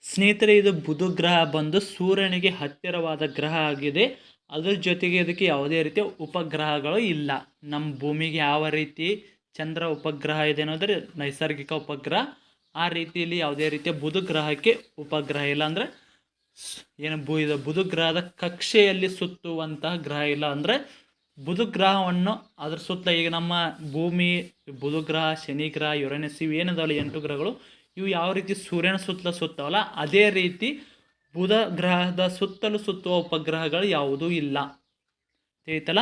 ಸ್ನೇಹಿತರೆ ಇದು ಬುಧ ಗ್ರಹ ಬಂದು ಸೂರ್ಯನಿಗೆ ಹತ್ತಿರವಾದ ಗ್ರಹ ಆಗಿದೆ. ಅದ್ರ ಜೊತೆಗೆ ಇದಕ್ಕೆ ಯಾವುದೇ ರೀತಿಯ ಉಪಗ್ರಹಗಳು ಇಲ್ಲ. ನಮ್ಮ ಭೂಮಿಗೆ ಯಾವ ರೀತಿ ಚಂದ್ರ ಉಪಗ್ರಹ ಇದೆ ಅನ್ನೋದ್ರೆ ನೈಸರ್ಗಿಕ ಉಪಗ್ರಹ, ಆ ರೀತಿಯಲ್ಲಿ ಯಾವುದೇ ರೀತಿಯ ಬುಧ ಗ್ರಹಕ್ಕೆ ಉಪಗ್ರಹ ಇಲ್ಲ. ಅಂದರೆ ಏನು ಇದು ಬುಧ ಗ್ರಹದ ಕಕ್ಷೆಯಲ್ಲಿ ಸುತ್ತುವಂತಹ ಗ್ರಹ ಇಲ್ಲ. ಅಂದರೆ ಬುಧ ಗ್ರಹವನ್ನು ಅದ್ರ ಸುತ್ತ ಈಗ ನಮ್ಮ ಭೂಮಿ, ಬುಧ ಗ್ರಹ, ಶನಿ ಗ್ರಹ, ಯುರೇನಸ್ ಇವು ಏನಿದಾವಲ್ಲ 8 ಗ್ರಹಗಳು, ಇವು ಯಾವ ರೀತಿ ಸೂರ್ಯನ ಸುತ್ತಲ ಸುತ್ತವಲ್ಲ ಅದೇ ರೀತಿ ಬುಧ ಗ್ರಹದ ಸುತ್ತಲೂ ಸುತ್ತುವ ಉಪಗ್ರಹಗಳು ಯಾವುದೂ ಇಲ್ಲ. ತಿಳಿತಲ್ಲ.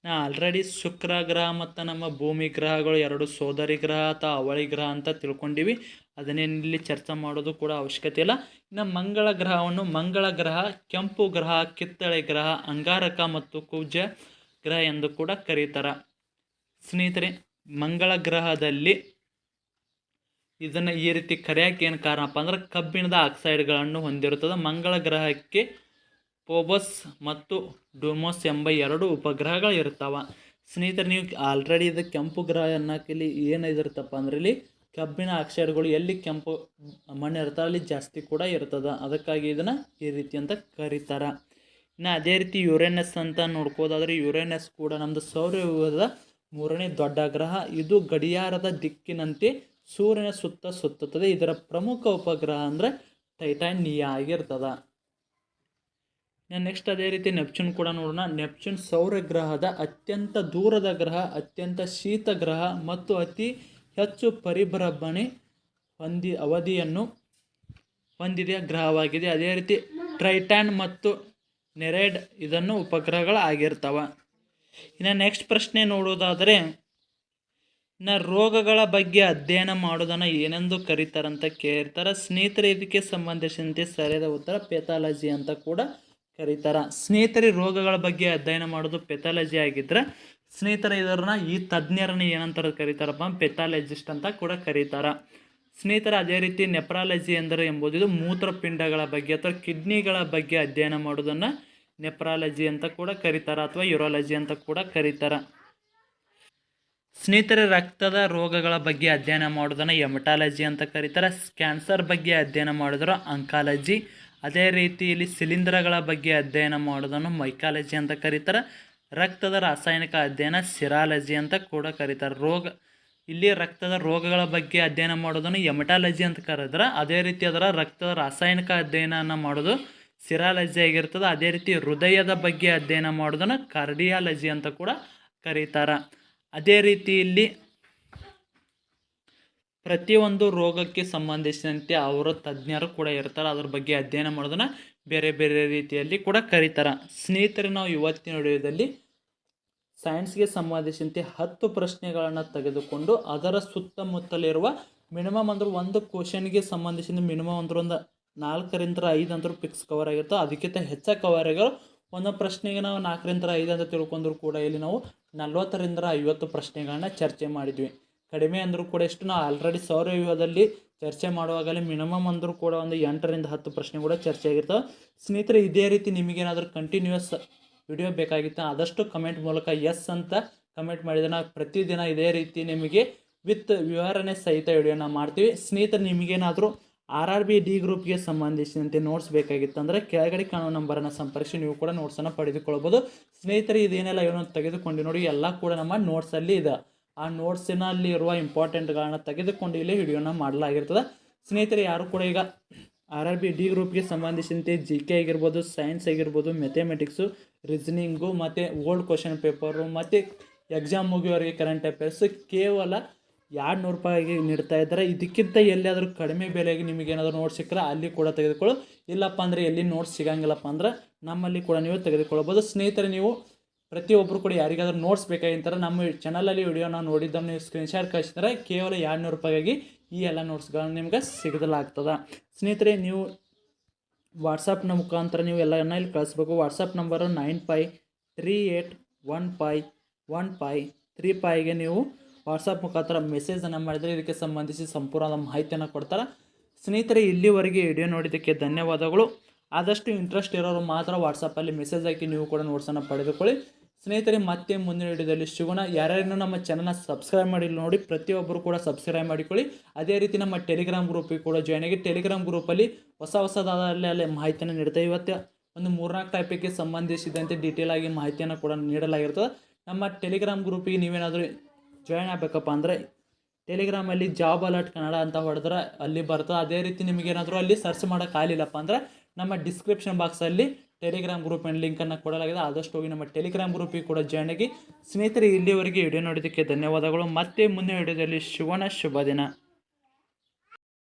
ನಾ ಆಲ್ರೆಡಿ ಶುಕ್ರ ಗ್ರಹ ಮತ್ತು ನಮ್ಮ ಭೂಮಿ ಗ್ರಹಗಳು ಎರಡು ಸೋದರಿ ಗ್ರಹ ಅಥವಾ ಅವಳಿ ಗ್ರಹ ಅಂತ ತಿಳ್ಕೊಂಡಿವಿ. ಅದನ್ನೇನಿಲ್ಲಿ ಚರ್ಚೆ ಮಾಡೋದು ಕೂಡ ಅವಶ್ಯಕತೆ ಇಲ್ಲ. ಇನ್ನು ಮಂಗಳ ಗ್ರಹ ಕೆಂಪು ಗ್ರಹ, ಕಿತ್ತಳೆ ಗ್ರಹ, ಅಂಗಾರಕ ಮತ್ತು ಕುಜ ಗ್ರಹ ಎಂದು ಕೂಡ ಕರೀತಾರೆ. ಸ್ನೇಹಿತರೆ, ಮಂಗಳ ಗ್ರಹದಲ್ಲಿ ಇದನ್ನು ಈ ರೀತಿ ಕರೆಯೋಕೆ ಏನು ಕಾರಣಪ್ಪ ಅಂದ್ರೆ ಕಬ್ಬಿಣದ ಆಕ್ಸೈಡ್ಗಳನ್ನು ಹೊಂದಿರುತ್ತದೆ. ಮಂಗಳ ಗ್ರಹಕ್ಕೆ ಫೋಬಸ್ ಮತ್ತು ಡಿಮೋಸ್ ಎಂಬ 2 ಉಪಗ್ರಹಗಳು ಇರ್ತಾವೆ. ಸ್ನೇಹಿತರೆ, ನೀವು ಆಲ್ರೆಡಿ ಇದು ಕೆಂಪು ಗ್ರಹ ಅನ್ನೋಕೆ ಇಲ್ಲಿ ಏನಿದಿರ್ತಪ್ಪ ಅಂದ್ರೆ ಇಲ್ಲಿ ಕಬ್ಬಿಣ ಆಕ್ಸೈಡ್ಗಳು ಎಲ್ಲಿ ಕೆಂಪು ಮಣ್ಣು ಇರ್ತಾವೆ ಅಲ್ಲಿ ಜಾಸ್ತಿ ಕೂಡ ಇರ್ತದೆ. ಅದಕ್ಕಾಗಿ ಇದನ್ನು ಈ ರೀತಿ ಅಂತ ಕರೀತಾರೆ. ಇನ್ನು ಅದೇ ರೀತಿ ಯುರೇನಸ್ ಅಂತ ನೋಡ್ಕೋದಾದ್ರೆ ಯುರೇನಸ್ ಕೂಡ ನಮ್ಮದು ಸೌರವ್ಯೂಹದ 3ನೇ ದೊಡ್ಡ ಗ್ರಹ. ಇದು ಗಡಿಯಾರದ ದಿಕ್ಕಿನಂತೆ ಸೂರ್ಯನ ಸುತ್ತ ಸುತ್ತುತ್ತದೆ. ಇದರ ಪ್ರಮುಖ ಉಪಗ್ರಹ ಅಂದರೆ ಟೈಟಾನಿಯಾ ಆಗಿರ್ತದೆ. ನೆಕ್ಸ್ಟ್ ಅದೇ ರೀತಿ ನೆಪ್ಚೂನ್ ಕೂಡ ನೋಡೋಣ. ನೆಪ್ಚೂನ್ ಸೌರ ಗ್ರಹದ ಅತ್ಯಂತ ದೂರದ ಗ್ರಹ, ಅತ್ಯಂತ ಶೀತ ಗ್ರಹ ಮತ್ತು ಅತಿ ಹೆಚ್ಚು ಪರಿಭ್ರಮಣೆ ಅವಧಿಯನ್ನು ಹೊಂದಿದ ಗ್ರಹವಾಗಿದೆ. ಅದೇ ರೀತಿ ಟ್ರೈಟಾನ್ ಮತ್ತು ನೆರೈಡ್ ಇದನ್ನು ಉಪಗ್ರಹಗಳು ಆಗಿರ್ತವೆ. ಇನ್ನು ನೆಕ್ಸ್ಟ್ ಪ್ರಶ್ನೆ ನೋಡೋದಾದರೆ, ಇನ್ನು ರೋಗಗಳ ಬಗ್ಗೆ ಅಧ್ಯಯನ ಮಾಡೋದನ್ನು ಏನೆಂದು ಕರೀತಾರಂತ ಕೇಳ್ತಾರೆ. ಸ್ನೇಹಿತರೆ, ಇದಕ್ಕೆ ಸಂಬಂಧಿಸಿದಂತೆ ಸರಿಯಾದ ಉತ್ತರ ಪೆಥಾಲಜಿ ಅಂತ ಕೂಡ ಕರೀತಾರೆ. ಸ್ನೇಹಿತರೆ, ರೋಗಗಳ ಬಗ್ಗೆ ಅಧ್ಯಯನ ಮಾಡೋದು ಪೆಥಾಲಜಿ ಆಗಿದ್ರೆ ಸ್ನೇಹಿತರೆ ಇದರನ್ನ ಈ ತಜ್ಞರನ್ನ ಏನಂತ ಕರೀತಾರಪ್ಪ, ಪೆಥಾಲಜಿಸ್ಟ್ ಅಂತ ಕೂಡ ಕರೀತಾರೆ. ಸ್ನೇಹಿತರೆ, ಅದೇ ರೀತಿ ನೆಪ್ರಾಲಜಿ ಎಂದರೆ ಎಂಬುದು ಮೂತ್ರಪಿಂಡಗಳ ಬಗ್ಗೆ ಅಥವಾ ಕಿಡ್ನಿಗಳ ಬಗ್ಗೆ ಅಧ್ಯಯನ ಮಾಡೋದನ್ನು ನೆಪ್ರಾಲಜಿ ಅಂತ ಕೂಡ ಕರೀತಾರೆ ಅಥವಾ ಯೂರಾಲಜಿ ಅಂತ ಕೂಡ ಕರೀತಾರೆ. ಸ್ನೇಹಿತರೆ, ರಕ್ತದ ರೋಗಗಳ ಬಗ್ಗೆ ಅಧ್ಯಯನ ಮಾಡೋದನ್ನು ಹೆಮಟಾಲಜಿ ಅಂತ ಕರೀತಾರೆ. ಕ್ಯಾನ್ಸರ್ ಬಗ್ಗೆ ಅಧ್ಯಯನ ಮಾಡಿದ್ರೆ ಅಂಕಾಲಜಿ. ಅದೇ ರೀತಿ ಇಲ್ಲಿ ಶಿಲೀಂಧ್ರಗಳ ಬಗ್ಗೆ ಅಧ್ಯಯನ ಮಾಡೋದನ್ನು ಮೈಕಾಲಜಿ ಅಂತ ಕರೀತಾರೆ. ರಕ್ತದ ರಾಸಾಯನಿಕ ಅಧ್ಯಯನ ಸಿರಾಲಜಿ ಅಂತ ಕೂಡ ಕರೀತಾರೆ. ಇಲ್ಲಿ ರಕ್ತದ ರೋಗಗಳ ಬಗ್ಗೆ ಅಧ್ಯಯನ ಮಾಡೋದನ್ನು ಹೆಮಟಾಲಜಿ ಅಂತ ಕರೆದ್ರೆ, ಅದೇ ರೀತಿ ಅದರ ರಕ್ತದ ರಾಸಾಯನಿಕ ಅಧ್ಯಯನ ಮಾಡೋದು ಸಿರಾಲಜಿ ಆಗಿರ್ತದೆ. ಅದೇ ರೀತಿ ಹೃದಯದ ಬಗ್ಗೆ ಅಧ್ಯಯನ ಮಾಡೋದನ್ನು ಕಾರ್ಡಿಯಾಲಜಿ ಅಂತ ಕೂಡ ಕರೀತಾರೆ. ಅದೇ ರೀತಿ ಇಲ್ಲಿ ಪ್ರತಿಯೊಂದು ರೋಗಕ್ಕೆ ಸಂಬಂಧಿಸಿದಂತೆ ಅವರ ತಜ್ಞರು ಕೂಡ ಇರ್ತಾರೆ. ಅದ್ರ ಬಗ್ಗೆ ಅಧ್ಯಯನ ಮಾಡೋದನ್ನು ಬೇರೆ ಬೇರೆ ರೀತಿಯಲ್ಲಿ ಕೂಡ ಕರೀತಾರೆ. ಸ್ನೇಹಿತರೆ, ನಾವು ಇವತ್ತಿನ ವಿಡಿಯೋದಲ್ಲಿ ಸೈನ್ಸ್ಗೆ ಸಂಬಂಧಿಸಿದಂತೆ 10 ಪ್ರಶ್ನೆಗಳನ್ನು ತೆಗೆದುಕೊಂಡು ಅದರ ಸುತ್ತಮುತ್ತಲಿರುವ ಮಿನಿಮಮ್ ಅಂದ್ರೆ ಒಂದು ಕ್ವಶನ್ಗೆ ಸಂಬಂಧಿಸಿದ ಮಿನಿಮಮ್ ಅಂದ್ರೆ ಒಂದು 4 ರಿಂದ 5 ಅಂತರೂ ಫಿಕ್ಸ್ ಕವರ್ ಆಗಿರ್ತವೆ. ಅದಕ್ಕಿಂತ ಹೆಚ್ಚಾಗಿ ಕವರ್ ಆಗಿರೋ ಒಂದು ಪ್ರಶ್ನೆಗೆ ನಾವು 4 ರಿಂದ 5 ಅಂತ ತಿಳ್ಕೊಂಡ್ರು ಕೂಡ ಇಲ್ಲಿ ನಾವು 40 ರಿಂದ 50 ಪ್ರಶ್ನೆಗಳನ್ನ ಚರ್ಚೆ ಮಾಡಿದ್ವಿ. ಕಡಿಮೆ ಅಂದರೂ ಕೂಡ ಎಷ್ಟು ನಾವು ಆಲ್ರೆಡಿ ಸೌರವ್ಯೂಹದಲ್ಲಿ ಚರ್ಚೆ ಮಾಡುವಾಗಲೇ ಮಿನಿಮಮ್ ಅಂದರೂ ಕೂಡ ಒಂದು 8 ರಿಂದ 10 ಪ್ರಶ್ನೆ ಕೂಡ ಚರ್ಚೆ ಆಗಿರ್ತವೆ. ಸ್ನೇಹಿತರೆ, ಇದೇ ರೀತಿ ನಿಮಗೇನಾದರೂ ಕಂಟಿನ್ಯೂಸ್ ವಿಡಿಯೋ ಬೇಕಾಗಿತ್ತು ಆದಷ್ಟು ಕಮೆಂಟ್ ಮೂಲಕ ಎಸ್ ಅಂತ ಕಮೆಂಟ್ ಮಾಡಿದರೆ ನಾವು ಪ್ರತಿದಿನ ಇದೇ ರೀತಿ ನಿಮಗೆ ವಿತ್ ವಿವರಣೆ ಸಹಿತ ವಿಡಿಯೋನ ಮಾಡ್ತೀವಿ. ಸ್ನೇಹಿತರೆ, ನಿಮಗೇನಾದರೂ RRB ಡಿ ಗ್ರೂಪ್ಗೆ ಸಂಬಂಧಿಸಿದಂತೆ ನೋಟ್ಸ್ ಬೇಕಾಗಿತ್ತಂದರೆ ಕೆಳಗಡೆ ಕಾಣುವ ನಂಬರನ್ನು ಸಂಪರ್ಕಿಸಿ ನೀವು ಕೂಡ ನೋಟ್ಸನ್ನು ಪಡೆದುಕೊಳ್ಬೋದು. ಸ್ನೇಹಿತರೆ, ಇದೇನೆಲ್ಲ ಏನೋ ತೆಗೆದುಕೊಂಡು ನೋಡಿ ಎಲ್ಲ ಕೂಡ ನಮ್ಮ ನೋಟ್ಸಲ್ಲಿ ಇದೆ. ಆ ನೋಟ್ಸಿನಲ್ಲಿ ಇರುವ ಇಂಪಾರ್ಟೆಂಟ್ಗಳನ್ನ ತೆಗೆದುಕೊಂಡು ಇಲ್ಲಿ ವಿಡಿಯೋನ ಮಾಡಲಾಗಿರ್ತದೆ. ಸ್ನೇಹಿತರೆ, ಯಾರು ಕೂಡ ಈಗ RRB ಡಿ ಗ್ರೂಪ್ಗೆ ಸಂಬಂಧಿಸಿದಂತೆ GK ಆಗಿರ್ಬೋದು, ಸೈನ್ಸ್ ಆಗಿರ್ಬೋದು, ಮ್ಯಾಥಮೆಟಿಕ್ಸು, ರೀಸನಿಂಗು ಮತ್ತು ಓಲ್ಡ್ ಕ್ವಶನ್ ಪೇಪರು ಮತ್ತು ಎಕ್ಸಾಮ್ ಮುಗಿಯೋರಿಗೆ ಕರೆಂಟ್ ಅಫೇರ್ಸು ಕೇವಲ 200 ರೂಪಾಯಿಗೆ ನೀಡ್ತಾ ಇದ್ದಾರೆ. ಇದಕ್ಕಿಂತ ಎಲ್ಲಿಯಾದರೂ ಕಡಿಮೆ ಬೆಲೆಗೆ ನಿಮಗೇನಾದರೂ ನೋಟ್ಸ್ ಸಿಕ್ಕರೆ ಅಲ್ಲಿ ಕೂಡ ತೆಗೆದುಕೊಳ್ಳು. ಇಲ್ಲಪ್ಪ ಅಂದರೆ ಎಲ್ಲಿ ನೋಟ್ಸ್ ಸಿಗಂಗಿಲ್ಲಪ್ಪ ಅಂದ್ರೆ ನಮ್ಮಲ್ಲಿ ಕೂಡ ನೀವು ತೆಗೆದುಕೊಳ್ಬೋದು. ಸ್ನೇಹಿತರೆ, ನೀವು ಪ್ರತಿಯೊಬ್ಬರು ಕೂಡ ಯಾರಿಗಾದ್ರೂ ನೋಟ್ಸ್ ಬೇಕಾಗಿರ್ತಾರೆ ನಮ್ಮ ಚಾನಲಲ್ಲಿ ವಿಡಿಯೋನ ನೋಡಿದ್ದನ್ನು ನೀವು ಸ್ಕ್ರೀನ್ಶಾಟ್ ಕಳಿಸಿದರೆ ಕೇವಲ 200 ರೂಪಾಯಿಗಾಗಿ ಈ ಎಲ್ಲ ನೋಟ್ಸ್ಗಳನ್ನು ನಿಮ್ಗೆ ಸಿಗಲಾಗ್ತದೆ. ಸ್ನೇಹಿತರೆ, ನೀವು ವಾಟ್ಸಪ್ನ ಮುಖಾಂತರ ನೀವು ಎಲ್ಲನ ಇಲ್ಲಿ ಕಳಿಸ್ಬೇಕು. ವಾಟ್ಸಪ್ ನಂಬರು 9538151535 ನೀವು ವಾಟ್ಸಪ್ ಮುಖಾಂತರ ಮೆಸೇಜನ್ನು ಮಾಡಿದರೆ ಇದಕ್ಕೆ ಸಂಬಂಧಿಸಿ ಸಂಪೂರ್ಣವಾದ ಮಾಹಿತಿಯನ್ನು ಕೊಡ್ತಾರೆ. ಸ್ನೇಹಿತರೆ, ಇಲ್ಲಿವರೆಗೆ ವಿಡಿಯೋ ನೋಡಿದ್ದಕ್ಕೆ ಧನ್ಯವಾದಗಳು. ಆದಷ್ಟು ಇಂಟ್ರೆಸ್ಟ್ ಇರೋರು ಮಾತ್ರ ವಾಟ್ಸಪ್ಪಲ್ಲಿ ಮೆಸೇಜ್ ಹಾಕಿ ನೀವು ಕೂಡ ನೋಟ್ಸನ್ನು ಪಡೆದುಕೊಳ್ಳಿ. ಸ್ನೇಹಿತರೆ, ಮತ್ತೆ ಮುಂದಿನ ವಿಡಿಯೋದಲ್ಲಿ ಸಿಗೋಣ. ಯಾರ್ಯಾರು ನಮ್ಮ ಚಾನಲ್ನ ಸಬ್ಸ್ಕ್ರೈಬ್ ಮಾಡಿ ನೋಡಿ ಪ್ರತಿಯೊಬ್ಬರು ಕೂಡ ಸಬ್ಸ್ಕ್ರೈಬ್ ಮಾಡಿಕೊಳ್ಳಿ. ಅದೇ ರೀತಿ ನಮ್ಮ ಟೆಲಿಗ್ರಾಮ್ ಗ್ರೂಪಿಗೆ ಕೂಡ ಜಾಯ್ನ್ ಆಗಿ. ಟೆಲಿಗ್ರಾಮ್ ಗ್ರೂಪಲ್ಲಿ ಹೊಸದಾದಲ್ಲಿ ಮಾಹಿತಿಯನ್ನು ನೀಡ್ತೇವೆ. ಇವತ್ತು ಒಂದು 3-4 ಟಾಪಿಕ್ಗೆ ಸಂಬಂಧಿಸಿದಂತೆ ಡೀಟೇಲ್ ಆಗಿ ಮಾಹಿತಿಯನ್ನು ಕೂಡ ನೀಡಲಾಗಿರ್ತದೆ. ನಮ್ಮ ಟೆಲಿಗ್ರಾಮ್ ಗ್ರೂಪಿಗೆ ನೀವೇನಾದರೂ ಜಾಯ್ನ್ ಆಗಬೇಕಪ್ಪ ಅಂದರೆ ಟೆಲಿಗ್ರಾಮಲ್ಲಿ ಜಾಬ್ ಅಲರ್ಟ್ ಕನ್ನಡ ಅಂತ ಹೊಡೆದ್ರೆ ಅಲ್ಲಿ ಬರ್ತದೆ. ಅದೇ ರೀತಿ ನಿಮಗೇನಾದರೂ ಅಲ್ಲಿ ಸರ್ಚ್ ಮಾಡೋಕೆ ಆಗಲಿಲ್ಲಪ್ಪ ಅಂದರೆ ನಮ್ಮ ಡಿಸ್ಕ್ರಿಪ್ಷನ್ ಬಾಕ್ಸಲ್ಲಿ ಟೆಲಿಗ್ರಾಮ್ ಗ್ರೂಪಿನ ಲಿಂಕನ್ನು ಕೊಡಲಾಗಿದೆ. ಆದಷ್ಟು ಹೋಗಿ ನಮ್ಮ ಟೆಲಿಗ್ರಾಮ್ ಗ್ರೂಪಿಗೆ ಕೂಡ ಜಾಯ್ನ್ ಆಗಿ. ಸ್ನೇಹಿತರೆ, ಇಲ್ಲಿವರೆಗೆ ವಿಡಿಯೋ ನೋಡೋದಕ್ಕೆ ಧನ್ಯವಾದಗಳು. ಮತ್ತೆ ಮುಂದಿನ ವಿಡಿಯೋದಲ್ಲಿ ಸಿಗೋಣ. ಶುಭ ದಿನ.